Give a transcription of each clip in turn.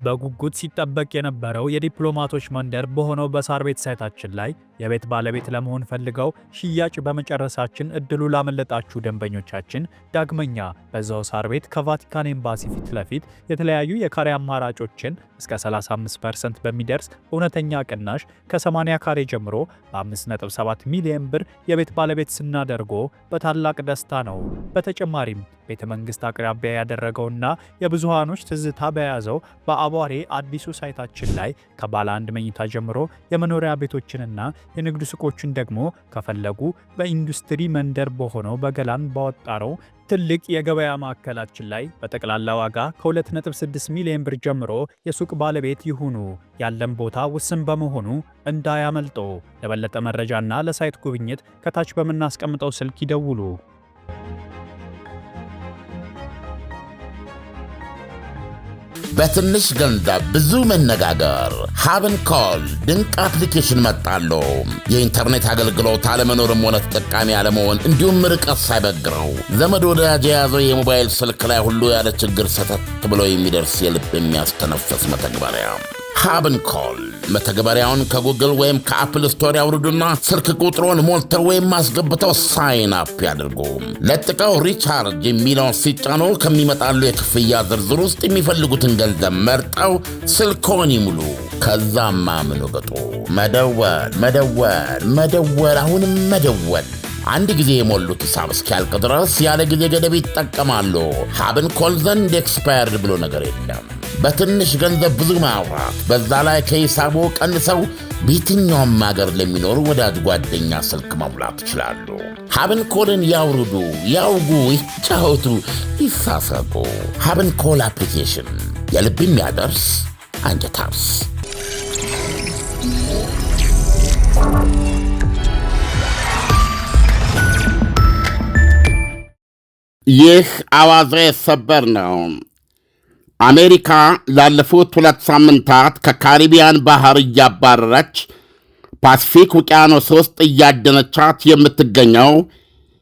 በጉጉት ሲጠበቅ የነበረው የዲፕሎማቶች መንደር በሆነው በሳር ቤት ሳይታችን ላይ የቤት ባለቤት ለመሆን ፈልገው ሽያጭ በመጨረሳችን እድሉ ላመለጣችሁ ደንበኞቻችን ዳግመኛ በዛው ሳር ቤት ከቫቲካን ኤምባሲ ፊት ለፊት የተለያዩ የካሬ አማራጮችን እስከ 35% በሚደርስ እውነተኛ ቅናሽ ከ80 ካሬ ጀምሮ በ5.7 ሚሊዮን ብር የቤት ባለቤት ስናደርጎ በታላቅ ደስታ ነው። በተጨማሪም ቤተ መንግስት አቅራቢያ ያደረገውና የብዙሃኖች ትዝታ በያዘው በአቧሬ አዲሱ ሳይታችን ላይ ከባለ አንድ መኝታ ጀምሮ የመኖሪያ ቤቶችንና የንግድ ሱቆችን ደግሞ ከፈለጉ በኢንዱስትሪ መንደር በሆነው በገላን ባወጣረው ትልቅ የገበያ ማዕከላችን ላይ በጠቅላላ ዋጋ ከ2.6 ሚሊዮን ብር ጀምሮ የሱቅ ባለቤት ይሁኑ። ያለን ቦታ ውስን በመሆኑ እንዳያመልጦ። ለበለጠ መረጃና ለሳይት ጉብኝት ከታች በምናስቀምጠው ስልክ ይደውሉ። በትንሽ ገንዘብ ብዙ መነጋገር ሀብን ኮል ድንቅ አፕሊኬሽን መጣሉ። የኢንተርኔት አገልግሎት አለመኖርም ሆነ ተጠቃሚ አለመሆን እንዲሁም ርቀት ሳይበግረው ዘመድ ወዳጅ የያዘው የሞባይል ስልክ ላይ ሁሉ ያለ ችግር ሰተት ብሎ የሚደርስ የልብ የሚያስተነፍስ መተግበሪያ ሀብን ኮል። መተግበሪያውን ከጉግል ወይም ከአፕል ስቶር ያውርዱና ስልክ ቁጥሮን ሞልተው ወይም ማስገብተው ሳይን አፕ ያድርጉ። ለጥቀው ሪቻርጅ የሚለውን ሲጫኑ ከሚመጣሉ የክፍያ ዝርዝር ውስጥ የሚፈልጉትን ገንዘብ መርጠው ስልክዎን ይሙሉ። ከዛማ ምን ወገጡ መደወል አሁንም መደወል። አንድ ጊዜ የሞሉት ሂሳብ እስኪያልቅ ድረስ ያለ ጊዜ ገደብ ይጠቀማሉ። ሀብን ኮል ዘንድ ኤክስፓየርድ ብሎ ነገር የለም። በትንሽ ገንዘብ ብዙ ማውራት፣ በዛ ላይ ከሂሳቡ ቀንሰው በየትኛውም ሀገር ለሚኖሩ ወዳጅ ጓደኛ ስልክ መሙላት ይችላሉ። ሀብን ኮልን ያውርዱ፣ ያውጉ፣ ይጫወቱ፣ ይሳሰቁ። ሀብን ኮል አፕሊኬሽን የልብ የሚያደርስ አንጀት አርስ። ይህ አዋዜ ሰበር ነው። አሜሪካ ላለፉት 2 ሳምንታት ከካሪቢያን ባህር እያባረረች ፓሲፊክ ውቅያኖስ ውስጥ እያደነቻት የምትገኘው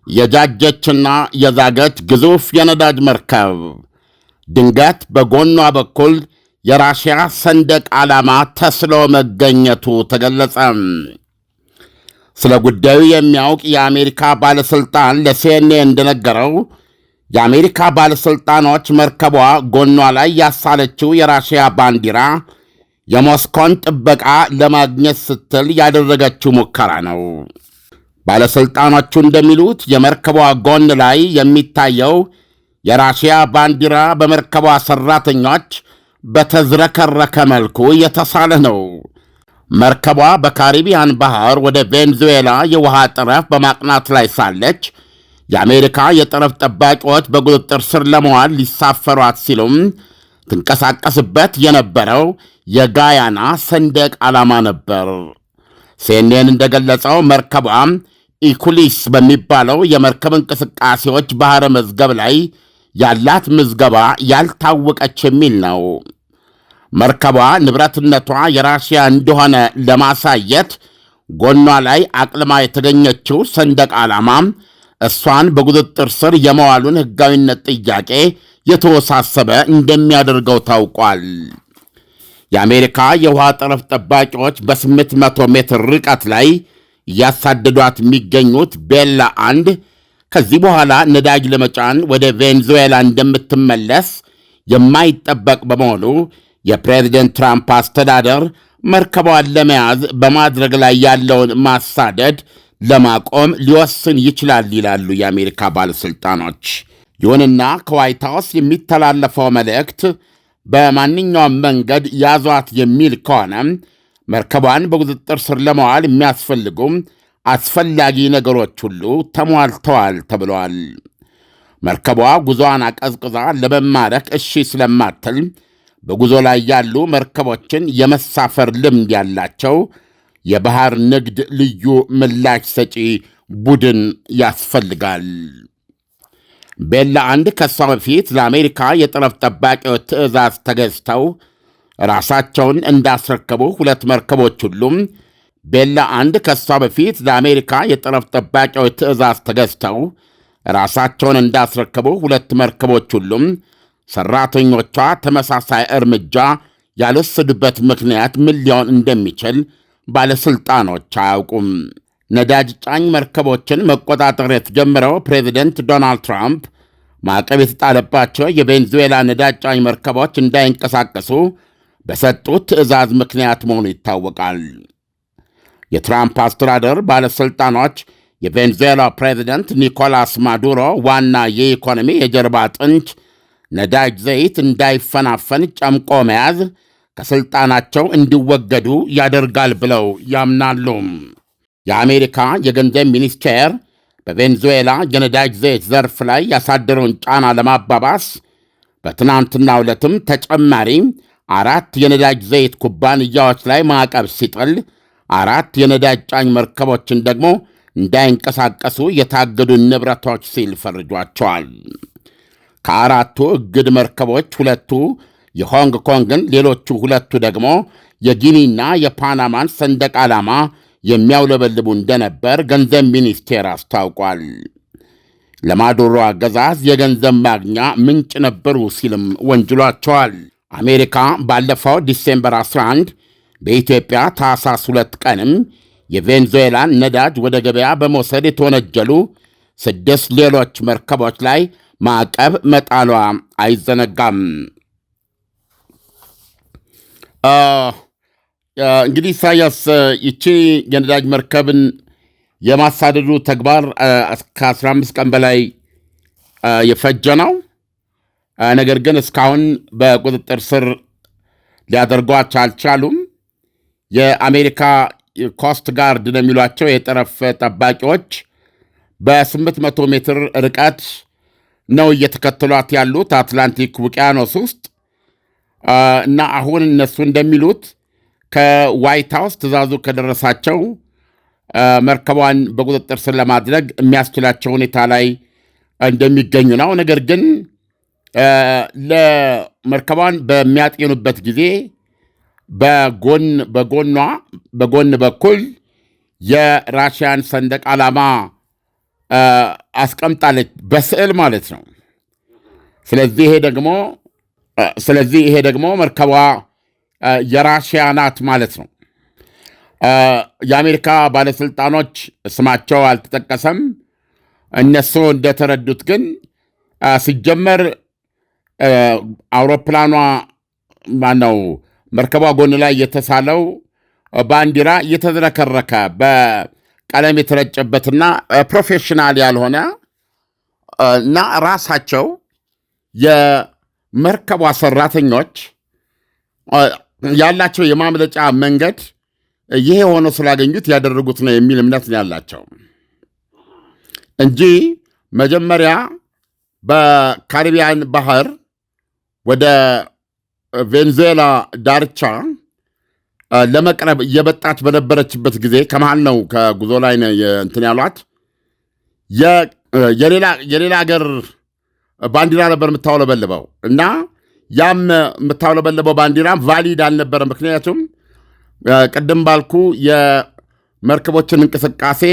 የጃጀችና የዛገች ግዙፍ የነዳጅ መርከብ ድንገት በጎኗ በኩል የራሽያ ሰንደቅ ዓላማ ተስሎ መገኘቱ ተገለጸ። ስለ ጉዳዩ የሚያውቅ የአሜሪካ ባለሥልጣን ለሲኤንኤን እንደነገረው የአሜሪካ ባለሥልጣኖች መርከቧ ጎኗ ላይ ያሳለችው የራሽያ ባንዲራ የሞስኮን ጥበቃ ለማግኘት ስትል ያደረገችው ሙከራ ነው። ባለሥልጣኖቹ እንደሚሉት የመርከቧ ጎን ላይ የሚታየው የራሽያ ባንዲራ በመርከቧ ሠራተኞች በተዝረከረከ መልኩ የተሳለ ነው። መርከቧ በካሪቢያን ባህር ወደ ቬንዙዌላ የውሃ ጠረፍ በማቅናት ላይ ሳለች የአሜሪካ የጠረፍ ጠባቂዎች በቁጥጥር ስር ለመዋል ሊሳፈሯት ሲሉም ትንቀሳቀስበት የነበረው የጋያና ሰንደቅ ዓላማ ነበር። ሲኤንኤን እንደገለጸው መርከቧ ኢኩሊስ በሚባለው የመርከብ እንቅስቃሴዎች ባሕረ መዝገብ ላይ ያላት ምዝገባ ያልታወቀች የሚል ነው። መርከቧ ንብረትነቷ የራሽያ እንደሆነ ለማሳየት ጎኗ ላይ አቅልማ የተገኘችው ሰንደቅ ዓላማ እሷን በቁጥጥር ስር የመዋሉን ሕጋዊነት ጥያቄ የተወሳሰበ እንደሚያደርገው ታውቋል። የአሜሪካ የውሃ ጠረፍ ጠባቂዎች በ800 ሜትር ርቀት ላይ እያሳደዷት የሚገኙት ቤላ አንድ ከዚህ በኋላ ነዳጅ ለመጫን ወደ ቬንዙዌላ እንደምትመለስ የማይጠበቅ በመሆኑ የፕሬዝደንት ትራምፕ አስተዳደር መርከቧን ለመያዝ በማድረግ ላይ ያለውን ማሳደድ ለማቆም ሊወስን ይችላል ይላሉ የአሜሪካ ባለሥልጣኖች። ይሁንና ከዋይት ሃውስ የሚተላለፈው መልእክት በማንኛውም መንገድ ያዟት የሚል ከሆነ መርከቧን በቁጥጥር ስር ለመዋል የሚያስፈልጉ አስፈላጊ ነገሮች ሁሉ ተሟልተዋል ተብለዋል። መርከቧ ጉዞዋን አቀዝቅዛ ለመማረክ እሺ ስለማትል በጉዞ ላይ ያሉ መርከቦችን የመሳፈር ልምድ ያላቸው የባህር ንግድ ልዩ ምላሽ ሰጪ ቡድን ያስፈልጋል። ቤላ አንድ ከሷ በፊት ለአሜሪካ የጠረፍ ጠባቂዎች ትዕዛዝ ተገዝተው ራሳቸውን እንዳስረከቡ 2 መርከቦች ሁሉም ቤላ አንድ ከሷ በፊት ለአሜሪካ የጠረፍ ጠባቂዎች ትዕዛዝ ተገዝተው ራሳቸውን እንዳስረከቡ 2 መርከቦች ሁሉም ሠራተኞቿ ተመሳሳይ እርምጃ ያልወሰዱበት ምክንያት ምን ሊሆን እንደሚችል ባለሥልጣኖች አያውቁም። ነዳጅ ጫኝ መርከቦችን መቆጣጠር የተጀመረው ፕሬዚደንት ዶናልድ ትራምፕ ማዕቀብ የተጣለባቸው የቬንዙዌላ ነዳጅ ጫኝ መርከቦች እንዳይንቀሳቀሱ በሰጡት ትዕዛዝ ምክንያት መሆኑ ይታወቃል። የትራምፕ አስተዳደር ባለሥልጣኖች የቬንዙዌላ ፕሬዚደንት ኒኮላስ ማዱሮ ዋና የኢኮኖሚ የጀርባ አጥንት ነዳጅ ዘይት እንዳይፈናፈን ጨምቆ መያዝ ከሥልጣናቸው እንዲወገዱ ያደርጋል ብለው ያምናሉ። የአሜሪካ የገንዘብ ሚኒስቴር በቬንዙዌላ የነዳጅ ዘይት ዘርፍ ላይ ያሳደረውን ጫና ለማባባስ በትናንትናው ዕለትም ተጨማሪ 4 የነዳጅ ዘይት ኩባንያዎች ላይ ማዕቀብ ሲጥል 4 የነዳጅ ጫኝ መርከቦችን ደግሞ እንዳይንቀሳቀሱ የታገዱ ንብረቶች ሲል ፈርጇቸዋል። ከ4ቱ እግድ መርከቦች 2ቱ የሆንግ ኮንግን፣ ሌሎቹ 2ቱ ደግሞ የጊኒና የፓናማን ሰንደቅ ዓላማ የሚያውለበልቡ እንደነበር ገንዘብ ሚኒስቴር አስታውቋል። ለማዱሮ አገዛዝ የገንዘብ ማግኛ ምንጭ ነበሩ ሲልም ወንጅሏቸዋል። አሜሪካ ባለፈው ዲሴምበር 11 በኢትዮጵያ ታኅሳስ 2 ቀንም የቬንዙዌላን ነዳጅ ወደ ገበያ በመውሰድ የተወነጀሉ 6 ሌሎች መርከቦች ላይ ማዕቀብ መጣሏ አይዘነጋም። እንግዲህ ኢሳያስ ይቺ የነዳጅ መርከብን የማሳደዱ ተግባር ከ15 ቀን በላይ የፈጀ ነው። ነገር ግን እስካሁን በቁጥጥር ስር ሊያደርጓች አልቻሉም። የአሜሪካ ኮስት ጋርድ ነው የሚሏቸው የጠረፍ ጠባቂዎች በ800 ሜትር ርቀት ነው እየተከተሏት ያሉት አትላንቲክ ውቅያኖስ ውስጥ እና አሁን እነሱ እንደሚሉት ከዋይት ሃውስ ትዕዛዙ ከደረሳቸው መርከቧን በቁጥጥር ስር ለማድረግ የሚያስችላቸው ሁኔታ ላይ እንደሚገኙ ነው። ነገር ግን ለመርከቧን በሚያጤኑበት ጊዜ በጎን በኩል የራሽያን ሰንደቅ ዓላማ አስቀምጣለች፣ በስዕል ማለት ነው። ስለዚህ ይሄ ደግሞ መርከቧ የራሽያ ናት ማለት ነው። የአሜሪካ ባለሥልጣኖች ስማቸው አልተጠቀሰም። እነሱ እንደተረዱት ግን ሲጀመር አውሮፕላኗ ማነው መርከቧ ጎን ላይ የተሳለው ባንዲራ እየተዝረከረከ በቀለም የተረጨበትና ፕሮፌሽናል ያልሆነ እና ራሳቸው የመርከቧ ሰራተኞች ያላቸው የማምለጫ መንገድ ይሄ ሆኖ ስላገኙት ያደረጉት ነው የሚል እምነት ነው ያላቸው እንጂ መጀመሪያ በካሪቢያን ባህር ወደ ቬንዙዌላ ዳርቻ ለመቅረብ እየበጣች በነበረችበት ጊዜ ከመሃል ነው ከጉዞ ላይ እንትን ያሏት የሌላ ሀገር ባንዲራ ነበር የምታውለበልበው እና ያም የምታውለበልበው ባንዲራ ቫሊድ አልነበረ። ምክንያቱም ቅድም ባልኩ የመርከቦችን እንቅስቃሴ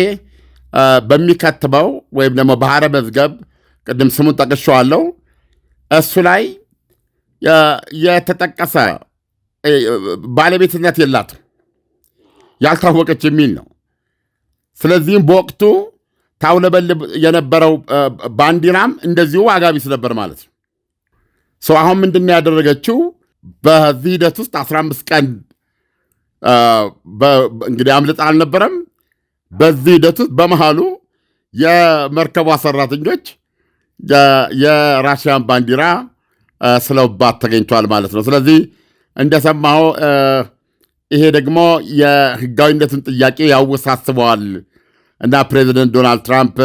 በሚከትበው ወይም ደግሞ ባህረ መዝገብ ቅድም ስሙን ጠቅሼዋለሁ እሱ ላይ የተጠቀሰ ባለቤትነት የላትም ያልታወቀች የሚል ነው። ስለዚህም በወቅቱ ታውለበልብ የነበረው ባንዲራም እንደዚሁ ዋጋ ቢስ ነበር ማለት ነው። አሁን ምንድን ያደረገችው በዚህ ሂደት ውስጥ 15 ቀን እንግዲህ አምልጣ አልነበረም። በዚህ ሂደት ውስጥ በመሃሉ የመርከቧ ሰራተኞች የራሽያን ባንዲራ ስለውባት ተገኝቷል ማለት ነው። ስለዚህ እንደሰማው ይሄ ደግሞ የህጋዊነትን ጥያቄ ያወሳስበዋል እና ፕሬዚደንት ዶናልድ ትራምፕ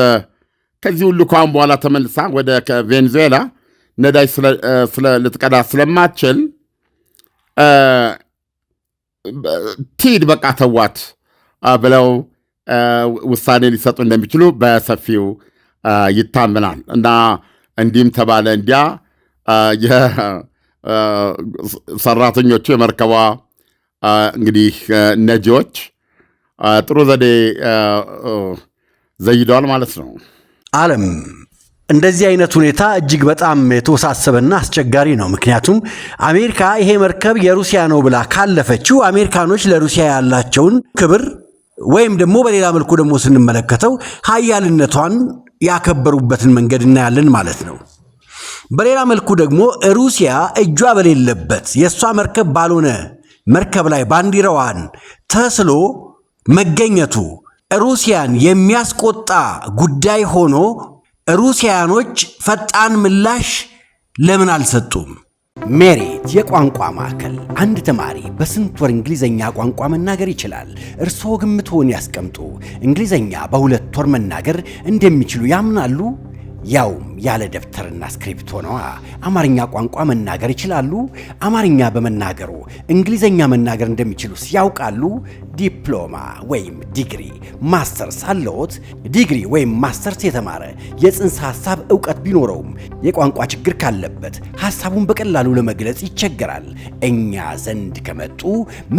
ከዚህ ሁሉ ካሁን በኋላ ተመልሳ ወደ ቬንዙዌላ ነዳጅ ልትቀዳ ስለማትችል ትሂድ በቃ ተዋት ብለው ውሳኔ ሊሰጡ እንደሚችሉ በሰፊው ይታመናል እና እንዲህም ተባለ እንዲያ ሰራተኞቹ የመርከቧ እንግዲህ ነጂዎች ጥሩ ዘዴ ዘይደዋል ማለት ነው። ዓለም እንደዚህ አይነት ሁኔታ እጅግ በጣም የተወሳሰበና አስቸጋሪ ነው። ምክንያቱም አሜሪካ ይሄ መርከብ የሩሲያ ነው ብላ ካለፈችው አሜሪካኖች ለሩሲያ ያላቸውን ክብር ወይም ደግሞ በሌላ መልኩ ደግሞ ስንመለከተው ሀያልነቷን ያከበሩበትን መንገድ እናያለን ማለት ነው። በሌላ መልኩ ደግሞ ሩሲያ እጇ በሌለበት የእሷ መርከብ ባልሆነ መርከብ ላይ ባንዲራዋን ተስሎ መገኘቱ ሩሲያን የሚያስቆጣ ጉዳይ ሆኖ ሩሲያኖች ፈጣን ምላሽ ለምን አልሰጡም? ሜሪት የቋንቋ ማዕከል። አንድ ተማሪ በስንት ወር እንግሊዘኛ ቋንቋ መናገር ይችላል? እርስዎ ግምትዎን ያስቀምጡ። እንግሊዘኛ በ2 ወር መናገር እንደሚችሉ ያምናሉ? ያውም ያለ ደብተርና ስክሪፕት ሆነዋ። አማርኛ ቋንቋ መናገር ይችላሉ? አማርኛ በመናገሩ እንግሊዘኛ መናገር እንደሚችሉስ ያውቃሉ? ዲፕሎማ ወይም ዲግሪ፣ ማስተርስ አለዎት? ዲግሪ ወይም ማስተርስ የተማረ የጽንሰ ሐሳብ ዕውቀት ቢኖረውም የቋንቋ ችግር ካለበት ሐሳቡን በቀላሉ ለመግለጽ ይቸገራል። እኛ ዘንድ ከመጡ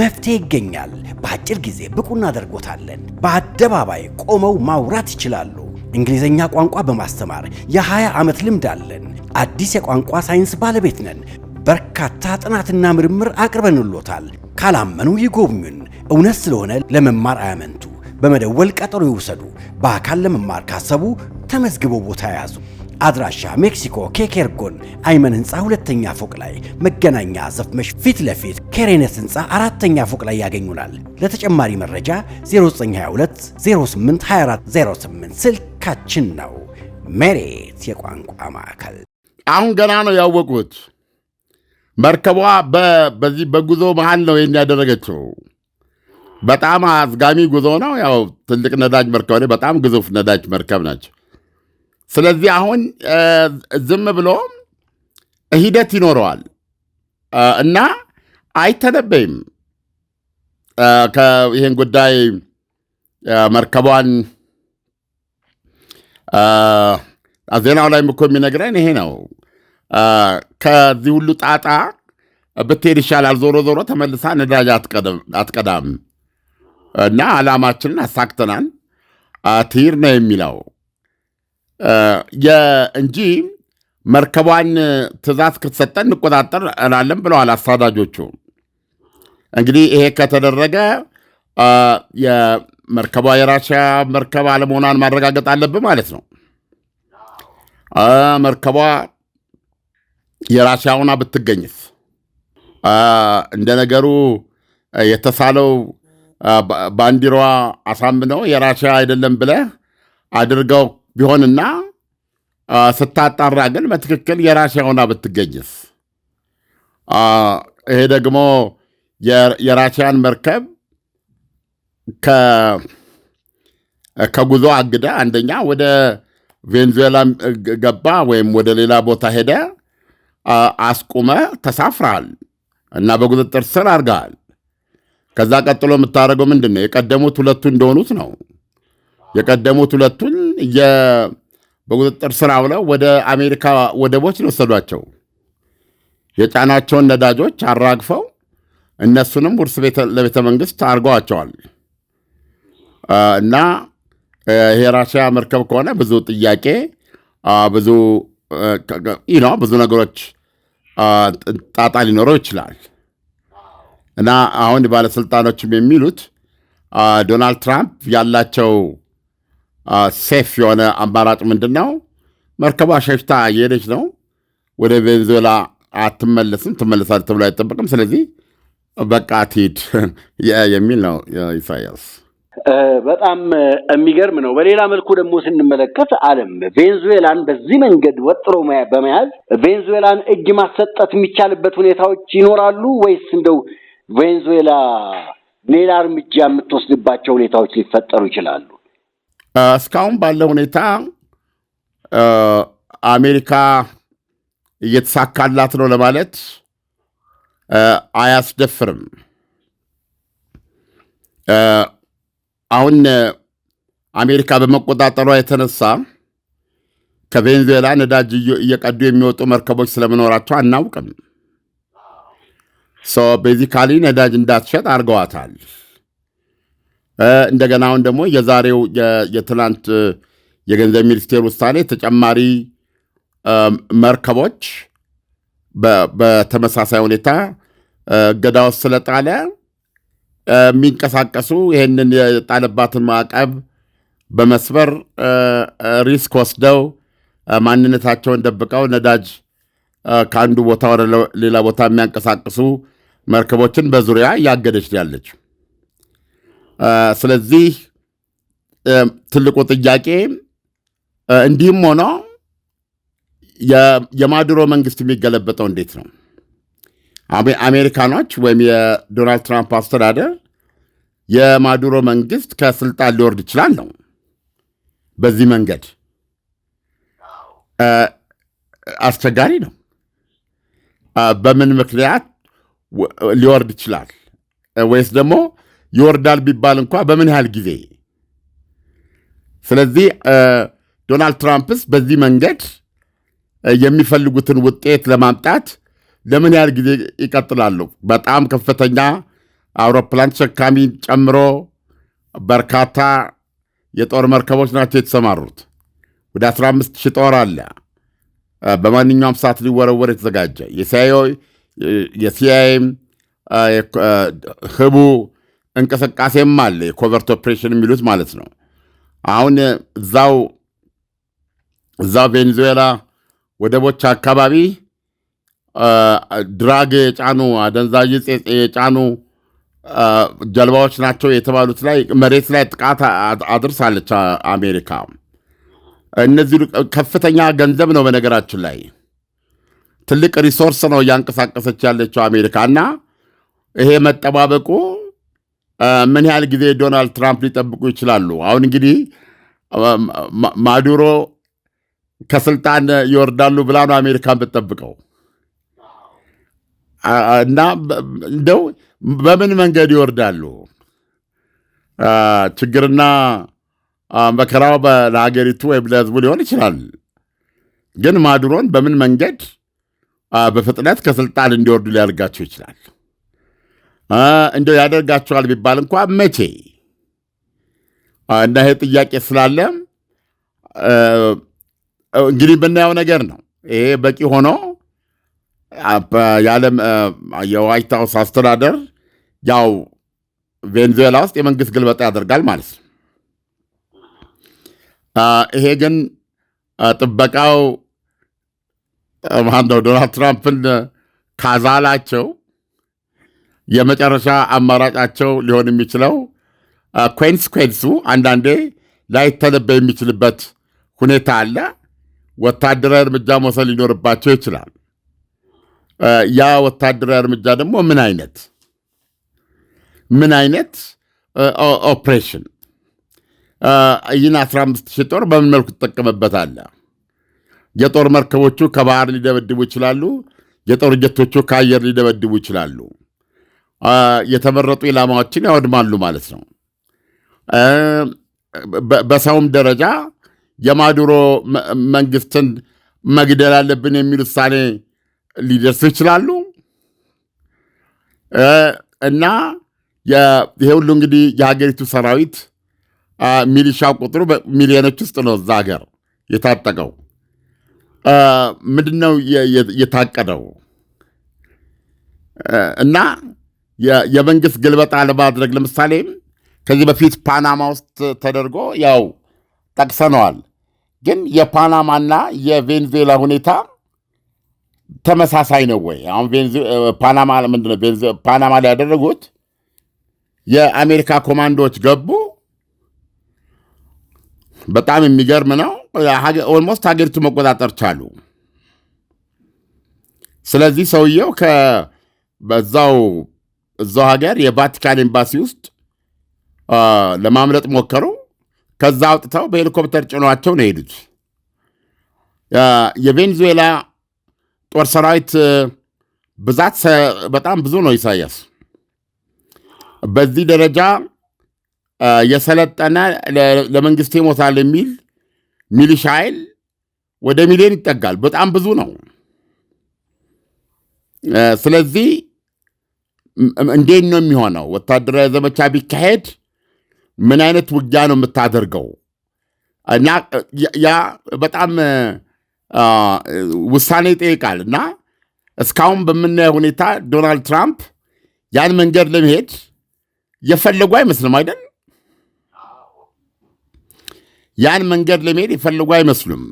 መፍትሄ ይገኛል። በአጭር ጊዜ ብቁ እናደርጎታለን። በአደባባይ ቆመው ማውራት ይችላሉ። እንግሊዘኛ ቋንቋ በማስተማር የ20 ዓመት ልምድ አለን። አዲስ የቋንቋ ሳይንስ ባለቤት ነን። በርካታ ጥናትና ምርምር አቅርበንሎታል። ካላመኑ ይጎብኙን። እውነት ስለሆነ ለመማር አያመንቱ። በመደወል ቀጠሮ ይውሰዱ። በአካል ለመማር ካሰቡ ተመዝግበው ቦታ ያዙ። አድራሻ ሜክሲኮ ኬኬርጎን አይመን ህንፃ 2ኛ ፎቅ ላይ፣ መገናኛ ዘፍመሽ ፊት ለፊት ኬሬኔስ ህንፃ 4ኛ ፎቅ ላይ ያገኙናል። ለተጨማሪ መረጃ 0922 08 2408 ስልካችን ነው። ሜሪት የቋንቋ ማዕከል። አሁን ገና ነው ያወቁት። መርከቧ በዚህ በጉዞ መሃል ነው ይህን ያደረገችው። በጣም አዝጋሚ ጉዞ ነው። ያው ትልቅ ነዳጅ መርከብ፣ በጣም ግዙፍ ነዳጅ መርከብ ናቸው። ስለዚህ አሁን ዝም ብሎ ሂደት ይኖረዋል እና አይተነበይም። ይህን ጉዳይ መርከቧን ዜናው ላይ እኮ የሚነግረን ይሄ ነው። ከዚህ ሁሉ ጣጣ ብትሄድ ይሻላል፣ ዞሮ ዞሮ ተመልሳ ነዳጅ አትቀዳም እና ዓላማችንን አሳክተናል ትሂድ ነው የሚለው እንጂ መርከቧን ትእዛዝ ከተሰጠን እንቆጣጠር እላለን ብለዋል አሳዳጆቹ። እንግዲህ ይሄ ከተደረገ የመርከቧ የራሽያ መርከብ አለመሆኗን ማረጋገጥ አለብን ማለት ነው። መርከቧ የራሽያ ሆና ብትገኝስ? እንደ ነገሩ የተሳለው ባንዲራዋ አሳምነው የራሽያ አይደለም ብለህ አድርገው ቢሆንና ስታጣራ ግን በትክክል የራሽያ ሆና ብትገኝስ? ይሄ ደግሞ የራሽያን መርከብ ከጉዞ አግደ አንደኛ ወደ ቬንዙዌላ ገባ ወይም ወደ ሌላ ቦታ ሄደ አስቁመ ተሳፍረሃል እና በቁጥጥር ስር አድርገሃል። ከዛ ቀጥሎ የምታደርገው ምንድን ነው? የቀደሙት ሁለቱ እንደሆኑት ነው። የቀደሙት ሁለቱን በቁጥጥር ስር አውለው ወደ አሜሪካ ወደቦች ወሰዷቸው። የጫናቸውን ነዳጆች አራግፈው እነሱንም ውርስ ለቤተ መንግስት አድርገዋቸዋል። እና ይሄ ራሽያ መርከብ ከሆነ ብዙ ጥያቄ ብዙ ነገሮች ጣጣ ሊኖረው ይችላል። እና አሁን ባለስልጣኖችም የሚሉት ዶናልድ ትራምፕ ያላቸው ሴፍ የሆነ አማራጭ ምንድን ነው? መርከቧ ሸሽታ እየሄደች ነው፣ ወደ ቬንዙዌላ አትመለስም፣ ትመለሳለች ተብሎ አይጠበቅም። ስለዚህ በቃ ትሂድ የሚል ነው ኢሳያስ። በጣም የሚገርም ነው። በሌላ መልኩ ደግሞ ስንመለከት ዓለም ቬንዙዌላን በዚህ መንገድ ወጥሮ በመያዝ ቬንዙዌላን እጅ ማሰጠት የሚቻልበት ሁኔታዎች ይኖራሉ ወይስ እንደው ቬንዙዌላ ሌላ እርምጃ የምትወስድባቸው ሁኔታዎች ሊፈጠሩ ይችላሉ? እስካሁን ባለው ሁኔታ አሜሪካ እየተሳካላት ነው ለማለት አያስደፍርም። አሁን አሜሪካ በመቆጣጠሯ የተነሳ ከቬንዙዌላ ነዳጅ እየቀዱ የሚወጡ መርከቦች ስለመኖራቸው አናውቅም። ቤዚካሊ ነዳጅ እንዳትሸጥ አድርገዋታል። እንደገና አሁን ደግሞ የዛሬው የትናንት የገንዘብ ሚኒስቴር ውሳኔ ተጨማሪ መርከቦች በተመሳሳይ ሁኔታ እገዳ ውስጥ ስለጣለ የሚንቀሳቀሱ ይህንን የጣለባትን ማዕቀብ በመስበር ሪስክ ወስደው ማንነታቸውን ደብቀው ነዳጅ ከአንዱ ቦታ ወደ ሌላ ቦታ የሚያንቀሳቅሱ መርከቦችን በዙሪያ እያገደች ያለች። ስለዚህ ትልቁ ጥያቄ እንዲህም ሆኖ የማዱሮ መንግስት የሚገለበጠው እንዴት ነው? አሜሪካኖች ወይም የዶናልድ ትራምፕ አስተዳደር የማዱሮ መንግስት ከስልጣን ሊወርድ ይችላል ነው። በዚህ መንገድ አስቸጋሪ ነው። በምን ምክንያት ሊወርድ ይችላል? ወይስ ደግሞ ይወርዳል ቢባል እንኳ በምን ያህል ጊዜ? ስለዚህ ዶናልድ ትራምፕስ በዚህ መንገድ የሚፈልጉትን ውጤት ለማምጣት ለምን ያህል ጊዜ ይቀጥላሉ? በጣም ከፍተኛ አውሮፕላን ተሸካሚ ጨምሮ በርካታ የጦር መርከቦች ናቸው የተሰማሩት። ወደ 15,000 ጦር አለ። በማንኛውም ሰዓት ሊወረወር የተዘጋጀ የሲአይኤም ህቡ እንቅስቃሴም አለ። የኮቨርት ኦፕሬሽን የሚሉት ማለት ነው። አሁን እዛው ቬኔዙዌላ ወደቦች አካባቢ ድራግ የጫኑ አደንዛዥ የጫኑ ጀልባዎች ናቸው የተባሉት ላይ መሬት ላይ ጥቃት አድርሳለች አሜሪካ። እነዚህ ከፍተኛ ገንዘብ ነው፣ በነገራችን ላይ ትልቅ ሪሶርስ ነው እያንቀሳቀሰች ያለችው አሜሪካ። እና ይሄ መጠባበቁ ምን ያህል ጊዜ ዶናልድ ትራምፕ ሊጠብቁ ይችላሉ? አሁን እንግዲህ ማዱሮ ከስልጣን ይወርዳሉ ብላ ነው አሜሪካ የምትጠብቀው። እና እንደው በምን መንገድ ይወርዳሉ? ችግርና መከራው ለሀገሪቱ ወይም ለሕዝቡ ሊሆን ይችላል። ግን ማዱሮን በምን መንገድ በፍጥነት ከስልጣን እንዲወርዱ ሊያደርጋቸው ይችላል? እንደው ያደርጋቸዋል ቢባል እንኳ መቼ? እና ይሄ ጥያቄ ስላለ እንግዲህ የምናየው ነገር ነው። ይሄ በቂ ሆኖ የዓለም የዋይት ሃውስ አስተዳደር ያው ቬኔዙዌላ ውስጥ የመንግስት ግልበጣ ያደርጋል ማለት ነው። ይሄ ግን ጥበቃው ማነው ዶናልድ ትራምፕን ካዛላቸው የመጨረሻ አማራጫቸው ሊሆን የሚችለው ኮንስኩዌንሱ አንዳንዴ ላይተነበይ የሚችልበት ሁኔታ አለ። ወታደራዊ እርምጃ መውሰድ ሊኖርባቸው ይችላል። ያ ወታደራዊ እርምጃ ደግሞ ምን አይነት ኦፕሬሽን ይህን 15,000 ጦር በምን መልኩ ትጠቀምበታለህ? የጦር መርከቦቹ ከባህር ሊደበድቡ ይችላሉ። የጦር ጀቶቹ ከአየር ሊደበድቡ ይችላሉ። የተመረጡ ኢላማዎችን ያወድማሉ ማለት ነው። በሰውም ደረጃ የማዱሮ መንግስትን መግደል አለብን የሚል ውሳኔ ሊደርሱ ይችላሉ። እና ይሄ ሁሉ እንግዲህ የሀገሪቱ ሰራዊት ሚሊሻው ቁጥሩ ሚሊዮኖች ውስጥ ነው እዛ ሀገር የታጠቀው። ምንድን ነው የታቀደው? እና የመንግስት ግልበጣ ለማድረግ ለምሳሌ ከዚህ በፊት ፓናማ ውስጥ ተደርጎ ያው ጠቅሰነዋል። ግን የፓናማና የቬኔዙዌላ ሁኔታ ተመሳሳይ ነው ወይ? አሁን ፓናማ ምንድነው ፓናማ ላይ ያደረጉት የአሜሪካ ኮማንዶዎች ገቡ። በጣም የሚገርም ነው። ኦልሞስት ሀገሪቱ መቆጣጠር ቻሉ። ስለዚህ ሰውየው በዛው ሀገር የቫቲካን ኤምባሲ ውስጥ ለማምለጥ ሞከሩ። ከዛ አውጥተው በሄሊኮፕተር ጭኗቸው ነው የሄዱት። የቬኔዙዌላ ጦር ሰራዊት ብዛት በጣም ብዙ ነው። ኢሳያስ በዚህ ደረጃ የሰለጠነ ለመንግስት ይሞታል የሚል ሚሊሻ ኃይል ወደ ሚሊዮን ይጠጋል። በጣም ብዙ ነው። ስለዚህ እንዴት ነው የሚሆነው? ወታደራዊ ዘመቻ ቢካሄድ ምን አይነት ውጊያ ነው የምታደርገው? እና ያ በጣም ውሳኔ ይጠይቃል። እና እስካሁን በምናየው ሁኔታ ዶናልድ ትራምፕ ያን መንገድ ለመሄድ የፈለጉ አይመስልም አይደል? ያን መንገድ ለመሄድ የፈለጉ አይመስሉም።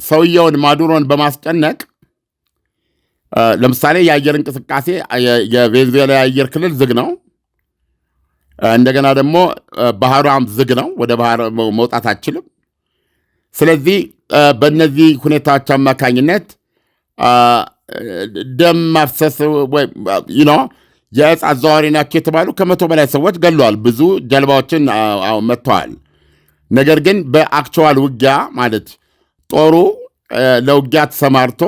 ሰውየውን ማዱሮን በማስጨነቅ ለምሳሌ የአየር እንቅስቃሴ የቬንዙዌላ የአየር ክልል ዝግ ነው። እንደገና ደግሞ ባህሯም ዝግ ነው። ወደ ባህር መውጣት አችልም። ስለዚህ በእነዚህ ሁኔታዎች አማካኝነት ደም ማፍሰስ የእጽ አዘዋዋሪ ናቸው የተባሉ 100 በላይ ሰዎች ገለዋል። ብዙ ጀልባዎችን መጥተዋል። ነገር ግን በአክቹዋል ውጊያ ማለት ጦሩ ለውጊያ ተሰማርቶ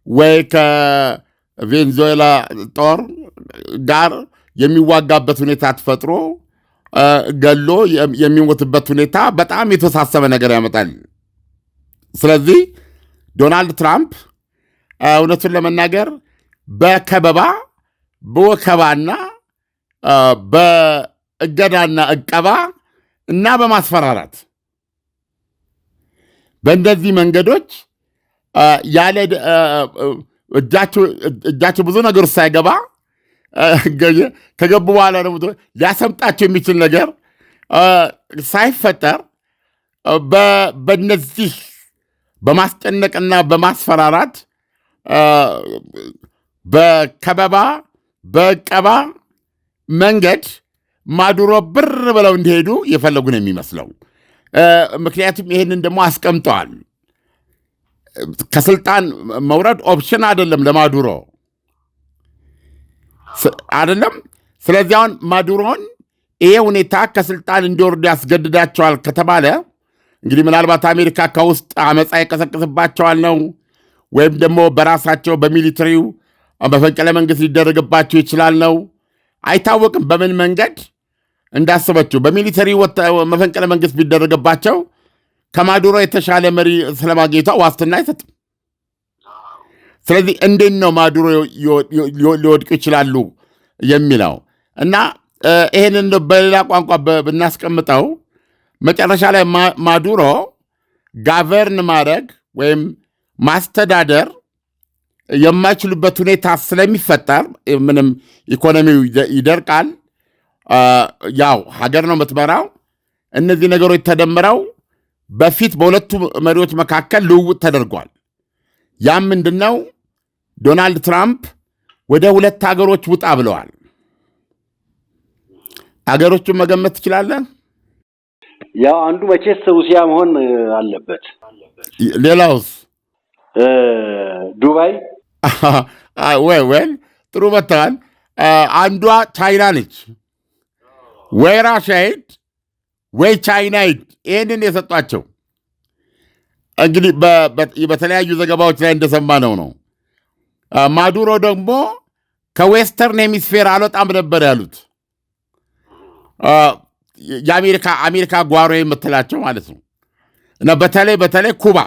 ወይ ከቬንዙዌላ ጦር ጋር የሚዋጋበት ሁኔታ ተፈጥሮ ገሎ የሚሞትበት ሁኔታ በጣም የተወሳሰበ ነገር ያመጣል። ስለዚህ ዶናልድ ትራምፕ እውነቱን ለመናገር በከበባ በወከባና በእገዳና እቀባ እና በማስፈራራት በእንደዚህ መንገዶች ያለ እጃቸው ብዙ ነገር ውስጥ ሳይገባ ከገቡ በኋላ ደግሞ ሊያሰምጣቸው የሚችል ነገር ሳይፈጠር በነዚህ በማስጨነቅና በማስፈራራት በከበባ በቀባ መንገድ ማዱሮ ብር ብለው እንዲሄዱ የፈለጉ ነው የሚመስለው። ምክንያቱም ይህንን ደግሞ አስቀምጠዋል። ከስልጣን መውረድ ኦፕሽን አይደለም ለማዱሮ አይደለም። ስለዚህ አሁን ማዱሮን ይሄ ሁኔታ ከስልጣን እንዲወርዱ ያስገድዳቸዋል ከተባለ እንግዲህ ምናልባት አሜሪካ ከውስጥ አመፃ ይቀሰቅስባቸዋል ነው፣ ወይም ደግሞ በራሳቸው በሚሊተሪው መፈንቅለ መንግስት ሊደረግባቸው ይችላል ነው። አይታወቅም በምን መንገድ እንዳስበችው። በሚሊተሪ መፈንቅለ መንግስት ቢደረግባቸው ከማዱሮ የተሻለ መሪ ስለማግኘቷ ዋስትና አይሰጥም። ስለዚህ እንዴት ነው ማዱሮ ሊወድቁ ይችላሉ የሚለው እና ይህንን በሌላ ቋንቋ ብናስቀምጠው መጨረሻ ላይ ማዱሮ ጋቨርን ማድረግ ወይም ማስተዳደር የማይችሉበት ሁኔታ ስለሚፈጠር ምንም ኢኮኖሚው ይደርቃል። ያው ሀገር ነው የምትመራው። እነዚህ ነገሮች ተደምረው በፊት በሁለቱ መሪዎች መካከል ልውውጥ ተደርጓል። ያም ምንድነው? ዶናልድ ትራምፕ ወደ 2 ሀገሮች ውጣ ብለዋል። ሀገሮቹን መገመት ትችላለህ? ያው አንዱ መቼስ ሩሲያ መሆን አለበት። ሌላውስ? ዱባይ ወይ ጥሩ መጥተዋል። አንዷ ቻይና ነች። ወይ ራሽያ ሂድ ወይ ቻይና ሂድ። ይህንን የሰጧቸው እንግዲህ በተለያዩ ዘገባዎች ላይ እንደሰማነው ነው። ማዱሮ ደግሞ ከዌስተርን ሄሚስፌር አልወጣም ነበር ያሉት። የአሜሪካ ጓሮ የምትላቸው ማለት ነው። እና በተለይ ኩባ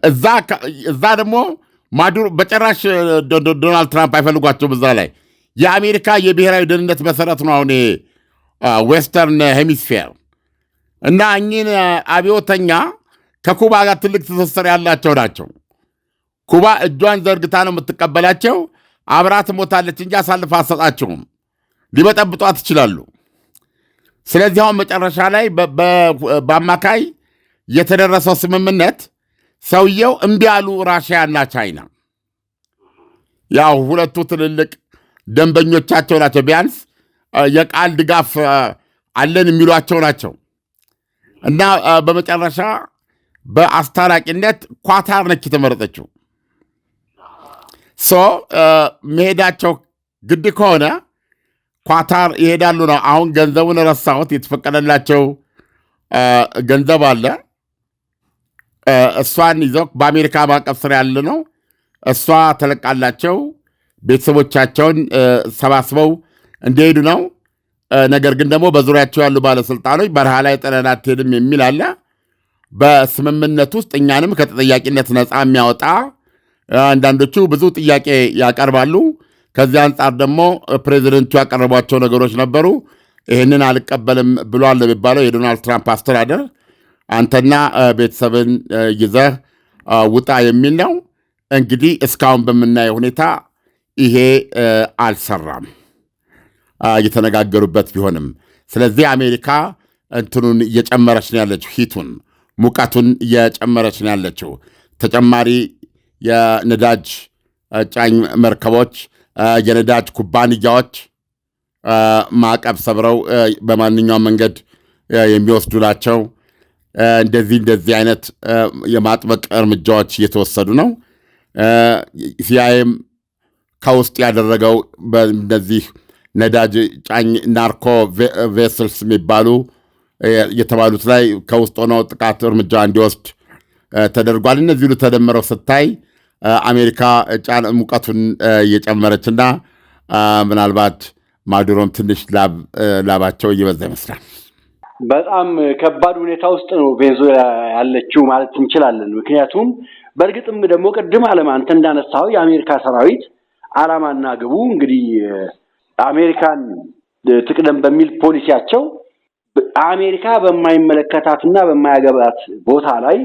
እዛ ደግሞ ማዱሮ በጭራሽ ዶናልድ ትራምፕ አይፈልጓቸውም። እዛ ላይ የአሜሪካ የብሔራዊ ደህንነት መሰረት ነው አሁን ዌስተርን ሄሚስፌር እና እኚህን አብዮተኛ ከኩባ ጋር ትልቅ ትስስር ያላቸው ናቸው። ኩባ እጇን ዘርግታ ነው የምትቀበላቸው። አብራ ትሞታለች እንጂ አሳልፋ አትሰጣቸውም። ሊበጠብጧት ይችላሉ። ስለዚህ አሁን መጨረሻ ላይ በአማካይ የተደረሰው ስምምነት ሰውየው እምቢ ያሉ ራሽያና ቻይና ያው ሁለቱ ትልልቅ ደንበኞቻቸው ናቸው። ቢያንስ የቃል ድጋፍ አለን የሚሏቸው ናቸው። እና በመጨረሻ በአስታራቂነት ኳታር ነች የተመረጠችው። መሄዳቸው ግድ ከሆነ ኳታር ይሄዳሉ ነው። አሁን ገንዘቡን ረሳሁት። የተፈቀደላቸው ገንዘብ አለ። እሷን ይዘው በአሜሪካ ማዕቀፍ ስር ያለ ነው። እሷ ተለቃላቸው ቤተሰቦቻቸውን ሰባስበው እንዲሄዱ ነው። ነገር ግን ደግሞ በዙሪያቸው ያሉ ባለስልጣኖች በረሃ ላይ ጥለን አትሄድም የሚል አለ። በስምምነት ውስጥ እኛንም ከተጠያቂነት ነፃ የሚያወጣ አንዳንዶቹ ብዙ ጥያቄ ያቀርባሉ። ከዚህ አንጻር ደግሞ ፕሬዚደንቱ ያቀረቧቸው ነገሮች ነበሩ። ይህንን አልቀበልም ብሏል የሚባለው የዶናልድ ትራምፕ አስተዳደር አንተና ቤተሰብን ይዘህ ውጣ የሚል ነው። እንግዲህ እስካሁን በምናየው ሁኔታ ይሄ አልሰራም፣ እየተነጋገሩበት ቢሆንም። ስለዚህ አሜሪካ እንትኑን እየጨመረች ነው ያለችው፣ ሂቱን ሙቀቱን እየጨመረች ነው ያለችው። ተጨማሪ የነዳጅ ጫኝ መርከቦች፣ የነዳጅ ኩባንያዎች ማዕቀብ ሰብረው በማንኛውም መንገድ የሚወስዱ ናቸው። እንደዚህ አይነት የማጥበቅ እርምጃዎች እየተወሰዱ ነው። ሲአይኤም ከውስጥ ያደረገው በእነዚህ ነዳጅ ጫኝ ናርኮ ቬስልስ የሚባሉ የተባሉት ላይ ከውስጥ ሆነው ጥቃት እርምጃ እንዲወስድ ተደርጓል። እነዚህ ሁሉ ተደምረው ስታይ አሜሪካ ሙቀቱን እየጨመረችና ምናልባት ማዱሮም ትንሽ ላባቸው እየበዛ ይመስላል። በጣም ከባድ ሁኔታ ውስጥ ነው ቬንዙዌላ ያለችው ማለት እንችላለን። ምክንያቱም በእርግጥም ደግሞ ቅድም ዓለም አንተ እንዳነሳው የአሜሪካ ሰራዊት ዓላማና ግቡ እንግዲህ አሜሪካን ትቅደም በሚል ፖሊሲያቸው አሜሪካ በማይመለከታትና በማያገባት ቦታ ላይ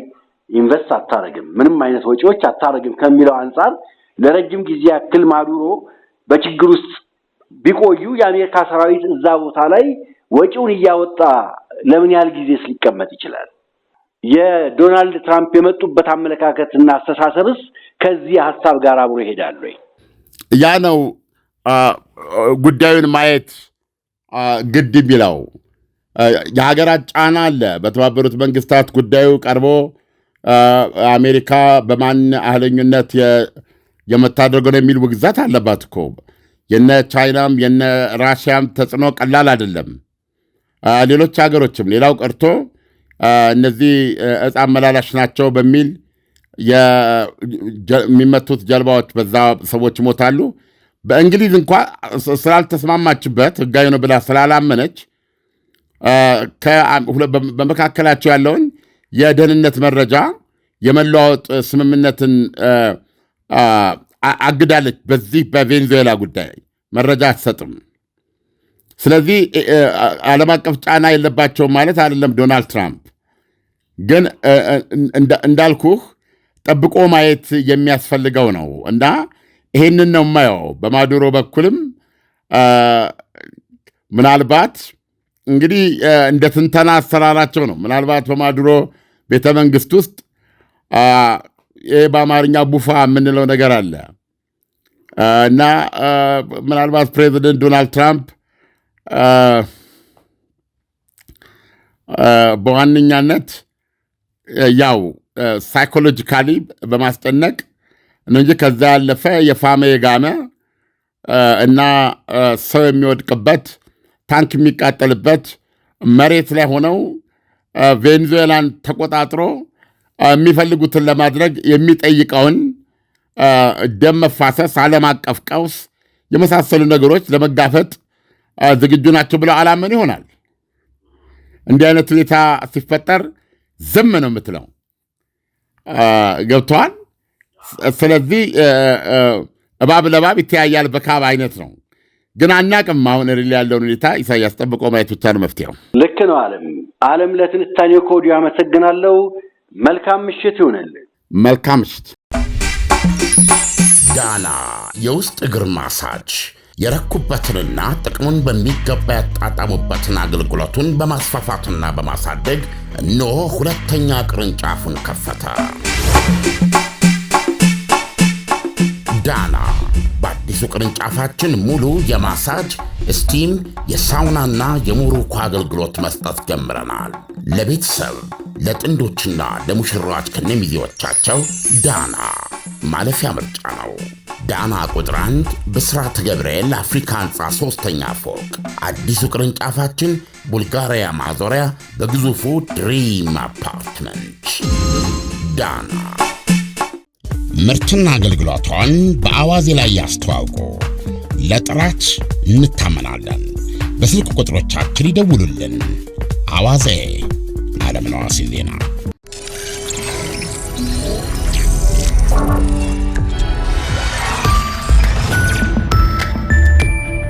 ኢንቨስት አታረግም፣ ምንም አይነት ወጪዎች አታረግም ከሚለው አንፃር ለረጅም ጊዜ ያክል ማዱሮ በችግር ውስጥ ቢቆዩ የአሜሪካ ሰራዊት እዛ ቦታ ላይ ወጪውን እያወጣ ለምን ያህል ጊዜ ሊቀመጥ ይችላል? የዶናልድ ትራምፕ የመጡበት አመለካከትና አስተሳሰብስ ከዚህ ሐሳብ ጋር አብሮ ይሄዳል ወይ? ያ ነው ጉዳዩን ማየት ግድ የሚለው። የሀገራት ጫና አለ። በተባበሩት መንግስታት ጉዳዩ ቀርቦ አሜሪካ በማን አህለኝነት የምታደርገው የሚል ውግዘት አለባት እኮ። የነ ቻይናም የነ ራሽያም ተጽዕኖ ቀላል አይደለም። ሌሎች ሀገሮችም ሌላው ቀርቶ እነዚህ ዕፅ አመላላሽ ናቸው በሚል የሚመቱት ጀልባዎች በዛ ሰዎች ይሞታሉ። በእንግሊዝ እንኳ ስላልተስማማችበት ሕጋዊ ነው ብላ ስላላመነች በመካከላቸው ያለውን የደህንነት መረጃ የመለዋወጥ ስምምነትን አግዳለች። በዚህ በቬንዙዌላ ጉዳይ መረጃ አትሰጥም። ስለዚህ ዓለም አቀፍ ጫና የለባቸውም ማለት አይደለም። ዶናልድ ትራምፕ ግን እንዳልኩህ ጠብቆ ማየት የሚያስፈልገው ነው እና ይሄንን ነው የማየው። በማዱሮ በኩልም ምናልባት እንግዲህ እንደ ትንተና አሰራራቸው ነው። ምናልባት በማዱሮ ቤተ መንግስት ውስጥ ይህ በአማርኛ ቡፋ የምንለው ነገር አለ እና ምናልባት ፕሬዚደንት ዶናልድ ትራምፕ በዋነኛነት ያው ሳይኮሎጂካሊ በማስጨነቅ እንጂ ከዛ ያለፈ የፋመ የጋመ እና ሰው የሚወድቅበት ታንክ የሚቃጠልበት መሬት ላይ ሆነው ቬንዙዌላን ተቆጣጥሮ የሚፈልጉትን ለማድረግ የሚጠይቀውን ደም መፋሰስ፣ ዓለም አቀፍ ቀውስ የመሳሰሉ ነገሮች ለመጋፈጥ ዝግጁ ናቸው ብለው አላመኑ ይሆናል። እንዲህ አይነት ሁኔታ ሲፈጠር ዝም ነው የምትለው። ገብተዋል። ስለዚህ እባብ ለባብ ይተያያል በካብ አይነት ነው። ግን አናቅም። አሁን ሪል ያለውን ሁኔታ ኢሳያስ ጠብቆ ማየት ብቻ ነው መፍትሄው። ልክ ነው። ዓለም ለትንታኔው ከወዲሁ አመሰግናለሁ። መልካም ምሽት ይሆነልን። መልካም ምሽት። ዳና የውስጥ እግር ማሳጅ የረኩበትንና ጥቅሙን በሚገባ ያጣጣሙበትን አገልግሎቱን በማስፋፋትና በማሳደግ እነሆ ሁለተኛ ቅርንጫፉን ከፈተ። ዳና በአዲሱ ቅርንጫፋችን ሙሉ የማሳጅ ስቲም፣ የሳውናና የሞሮኮ አገልግሎት መስጠት ጀምረናል። ለቤተሰብ ለጥንዶችና ለሙሽራዎች ከነሚዜዎቻቸው ዳና ማለፊያ ምርጫ ነው። ዳና ቁጥር 1 ብስራተ ገብርኤል አፍሪካ ህንፃ 3ኛ ፎቅ። አዲሱ ቅርንጫፋችን ቡልጋሪያ ማዞሪያ በግዙፉ ድሪም አፓርትመንት። ዳና ምርትና አገልግሎቷን በአዋዜ ላይ ያስተዋውቁ። ለጥራች እንታመናለን። በስልክ ቁጥሮቻችን ይደውሉልን። አዋዜ ዓለምነህ ዋሴ ዜና